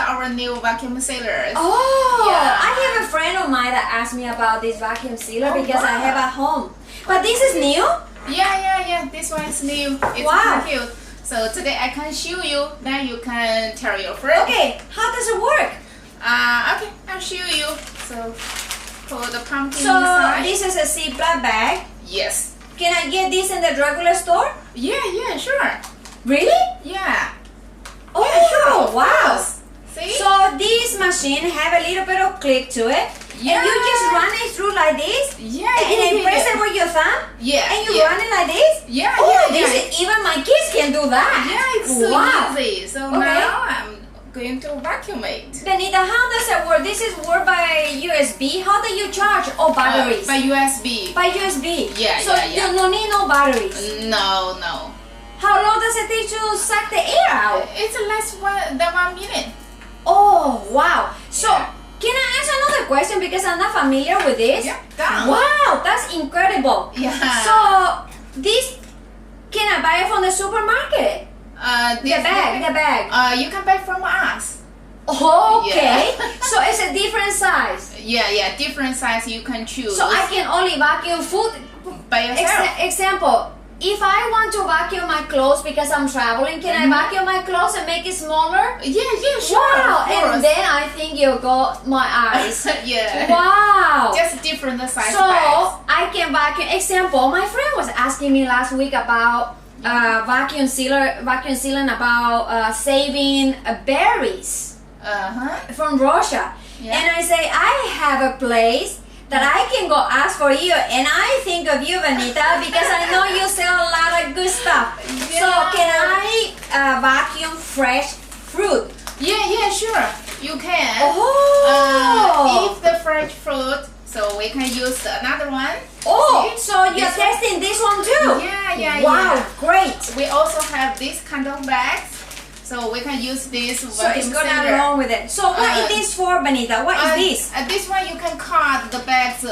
our new vacuum sealers. Oh, Yeah. I have a friend of mine that asked me about this vacuum sealer Oh, because I wow. have at home. But this is new? Yeah. This one is new. It's Wow. pretty cute. So today I can show you. Then you can tell your friend. Okay, how does it work? Okay, I'll show you. So put the pumpkin So inside. this is a Ziploc bag. Yes. Can I get this in the regular store? Yeah, sure. Really? Yeah. Oh, Yeah, sure. Of wow. course. See? So this machine have a little bit of click to it. Yeah. And you just run it through like this. Yeah, And then press it with your thumb. Yeah. And you yeah. run it like this. Yeah, Oh, yeah, this yeah. is, even my kids can do that. Yeah, it's so wow. easy. So Okay. now I'm going to vacuum it. Benita, how does it work? This is work by USB. How do you charge? Oh, batteries. By USB. By USB. Yeah, so yeah. you don't need no batteries. No. How long does it take to suck the air out? It's less than 1 minute. Oh, wow. So, Yeah. can I ask another question because I'm not familiar with this? Yeah, done. Wow, that's incredible. Yeah. So, this, can I buy it from the supermarket? The bag. You can buy from us. Okay. Yeah. So, it's a different size. Yeah. Different size you can choose. So, I can only vacuum food. by yourself. Example, if I want to vacuum my clothes because I'm traveling, can I vacuum my clothes and make it smaller? Yeah, sure. Wow, Of course. and then I think you got my eyes. Yeah. Wow. Just different size So bags. I can vacuum. Example, my friend was asking me last week about vacuum sealing about saving berries from Russia. Yeah. And I say I have a place that I can go ask for you, and I think of you, Benita, because I know you sell a lot of good stuff. So Yeah. can I vacuum fresh fruit? Yeah, sure. You can. Oh. If the fresh fruit, so we can use another one. Oh, See? so you're This one? testing this one too? Yeah. Wow, great. We also have this kind of bags, so we can use this. So it's going sealer. along with it. So what is this for, Benita? What is this? This one you can cut the bags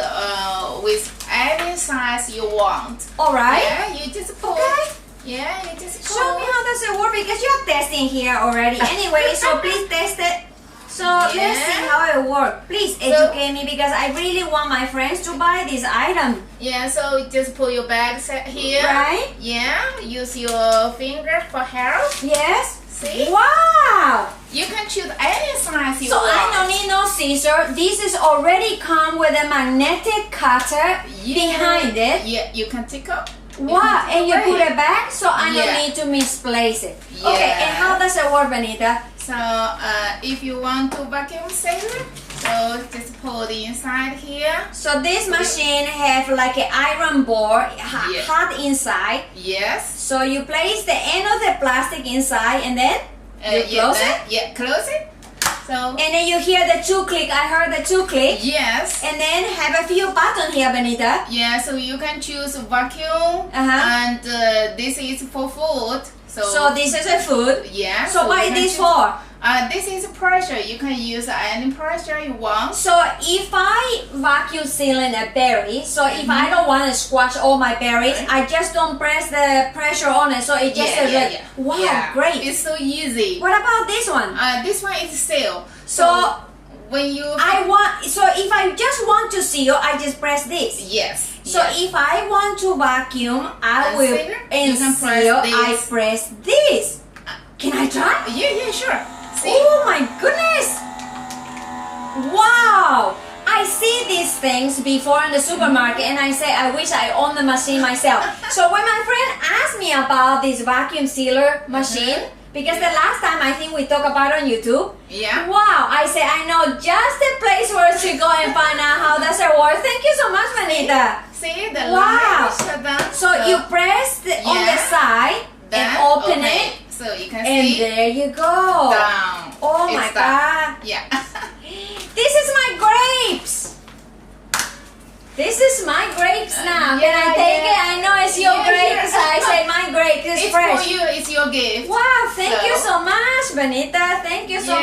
with any size you want. All right. Yeah, you just put. Okay. Yeah, you just put. Show me how does it work because you're testing here already. Anyway, so please test it. So let's see how it works. Please educate me because I really want my friends to buy this item. Yeah, so just put your bag set here. Right? Yeah, use your finger for help. Yes. See? Wow. You can choose any size you So want. I don't need no scissor. This is already come with a magnetic cutter behind it. Yeah, you can take out. Wow, and you put it. it back so I don't Yeah. need to misplace it. Okay, Yeah. and how does it work, Benita? So if you want to vacuum seal, so just put it inside here. So this machine have like an iron board, Yeah. hot inside. Yes. So you place the end of the plastic inside and then you close it. Yeah, close it. So And then you hear the two click. I heard the two click. yes. And then have a few buttons here, Benita. Yeah, so you can choose vacuum, and this is for food. So this is a food. yeah. So what you is can this choose- for? This is pressure. You can use any pressure you want. So if I vacuum sealing a berry, so if I don't want to squash all my berries, Right. I just don't press the pressure on it. So it just says like, wow, Yeah. great. It's so easy. What about this one? This one is seal. So when you so if I just want to seal, I just press this. yes. So yes. if I want to vacuum, I And will seal, and you can press seal. this. I press this. Can I try? yeah, sure. See? Oh my goodness! Wow! I see these things before in the supermarket and I say I wish I owned the machine myself. So when my friend asked me about this vacuum sealer machine, because the last time I think we talked about it on YouTube, Yeah. wow, I say I know just the place where to go and find out how does it work. Thank you so much, Benita. See the Wow. light is shut down. So you press on the Yeah. side and Then open it, So you can and see there you go. down. Oh my It's down. God. Yeah. This is my grapes. This is my grapes now. Can I take it? I know it's your Yeah, grapes. sure. I say my grapes is It's fresh. for you. It's your gift. Wow, thank you So- so much, Benita. Thank you so Yeah.